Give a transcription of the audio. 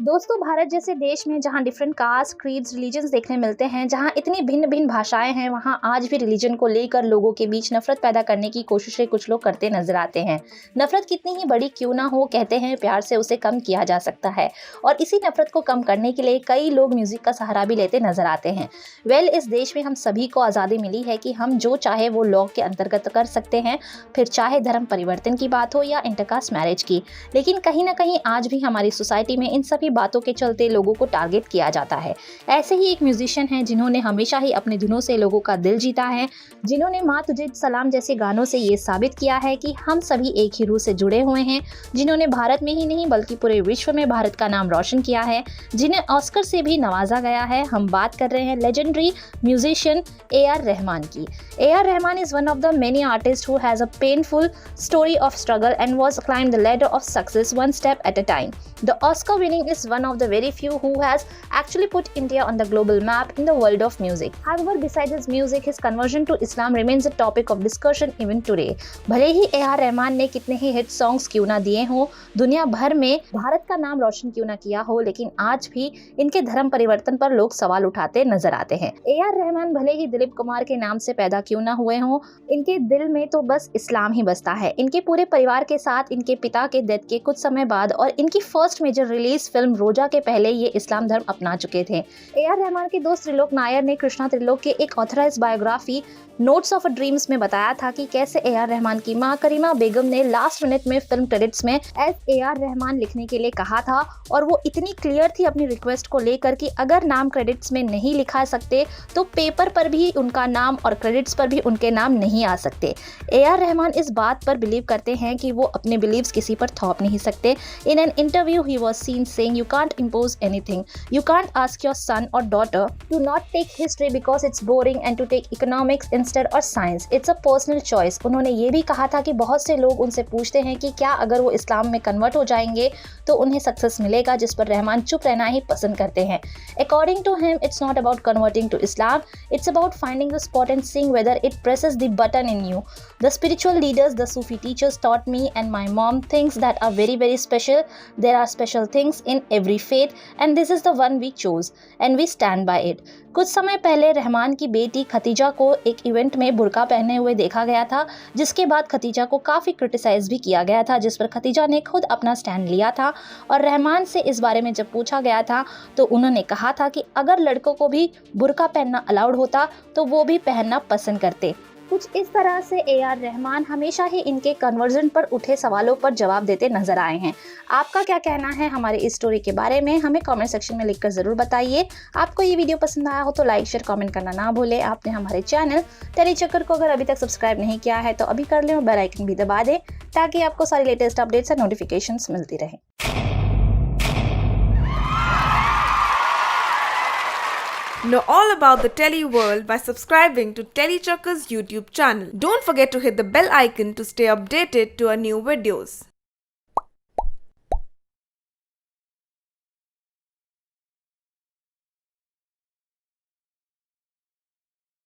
दोस्तों, भारत जैसे देश में जहाँ डिफरेंट कास्ट, क्रीड्स, रिलीजन्स देखने मिलते हैं, जहाँ इतनी भिन्न भिन्न भाषाएं हैं, वहाँ आज भी रिलीजन को लेकर लोगों के बीच नफरत पैदा करने की कोशिशें कुछ लोग करते नजर आते हैं। नफरत कितनी ही बड़ी क्यों ना हो, कहते हैं प्यार से उसे कम किया जा सकता है। और इसी नफरत को कम करने के लिए कई लोग म्यूजिक का सहारा भी लेते नजर आते हैं। इस देश में हम सभी को आज़ादी मिली है कि हम जो चाहे वो लॉ के अंतर्गत कर सकते हैं, फिर चाहे धर्म परिवर्तन की बात हो या इंटरकास्ट मैरिज की। लेकिन कहीं ना कहीं आज भी हमारी सोसाइटी में इन सभी बातों के चलते लोगों को टारगेट किया जाता है। ऐसे ही एक म्यूजिशियन हैं जिन्होंने हमेशा ही अपने धुनों से लोगों का दिल जीता है, जिन्होंने माँ तुझे सलाम जैसे गानों से ये साबित किया है कि हम सभी एक ही रूह से जुड़े हुए हैं, जिन्होंने भारत में ही नहीं बल्कि पूरे विश्व में भारत का नाम रोशन किया है, जिन्हें ऑस्कर से भी नवाजा गया है। हम बात कर रहे हैं लेजेंडरी म्यूजिशियन AR रहमान की। AR Rahman is one of the many artists who has a painful story of struggle and was climbed the ladder of success one step at a time. The Oscar winning is one of the very few who has actually put India on the global map in the world of music. However, besides his music, his conversion to Islam remains a topic of discussion even today. भले ही AR Rahman ने कितने ही hit songs क्यों ना दिए हों, दुनिया भर में भारत का नाम रोशन क्यों ना किया हो, लेकिन आज भी इनके धर्म परिवर्तन पर लोग सवाल उठाते नजर आते हैं। AR रहमान भले ही दिलीप कुमार के नाम से पैदा क्यों ना हुए हों, इनके दिल में तो बस इस्लाम ही बसता है। इनके पूरे परिवार के साथ इनके पिता के डेथ के कुछ समय बाद और इनकी फर्स्ट मेजर रिलीज फिल्म रोजा के पहले ये इस्लाम धर्म अपना चुके थे। AR रहमान के दोस्त त्रिलोक नायर ने कृष्णा त्रिलोक के एक authorised biography notes of a dreams में बताया था कि कैसे AR रहमान की मां करीमा बेगम ने लास्ट मिनट में फिल्म क्रेडिट्स में एस AR रहमान लिखने के लिए कहा था, और वो इतनी क्लियर थी अपनी रिक्वेस्ट को लेकर कि अगर नाम क्रेडिट्स में नहीं लिखा सकते तो पेपर पर भी उनका नाम और क्रेडिट्स पर भी उनके नाम नहीं आ सकते। AR रहमान इस बात पर बिलीव करते हैं कि वो अपने बिलीव्स किसी पर थोप नहीं सकते। In an interview he was scene saying, "You can't impose anything. You can't ask your son or daughter to not take history because it's boring and to take economics instead or science. It's a personal choice." उन्होंने ये भी कहा था कि बहुत से लोग उनसे पूछते हैं कि क्या अगर वो इस्लाम में कन्वर्ट हो जाएंगे तो उन्हें सक्सेस मिलेगा, जिस पर रहमान चुप रहना ही पसंद करते हैं। According to him, it's not about converting to Islam. It's about finding the spot and seeing whether it presses the button in you. The spiritual leaders, the Sufi teachers taught me and my mom things that are very, very special. There are special things in every faith and this is the one we chose and we stand by it. कुछ समय पहले रहमान की बेटी Khadija को एक event में बुर्का पहने हुए देखा गया था, जिसके बाद खतीजा को काफ़ी क्रिटिसाइज भी किया गया था, जिस पर खतीजा ने खुद अपना स्टैंड लिया था। और रहमान से इस बारे में जब पूछा गया था तो उन्होंने कहा था कि अगर लड़कों को भी बुर्का पहनना अलाउड होता तो वो भी पहनना पसंद करते। कुछ इस तरह से AR रहमान हमेशा ही इनके कन्वर्जन पर उठे सवालों पर जवाब देते नजर आए हैं। आपका क्या कहना है हमारे इस स्टोरी के बारे में, हमें कमेंट सेक्शन में लिखकर ज़रूर बताइए। आपको ये वीडियो पसंद आया हो तो लाइक, शेयर, कमेंट करना ना भूलें। आपने हमारे चैनल टेली चक्कर को अगर अभी तक सब्सक्राइब नहीं किया है तो अभी कर लें और बेल आइकन भी दबा दें ताकि आपको सारी लेटेस्ट अपडेट्स और नोटिफिकेशंस मिलती रहें। Know all about the Telly world by subscribing to Telly Chakka's YouTube channel. Don't forget to hit the bell icon to stay updated to our new videos.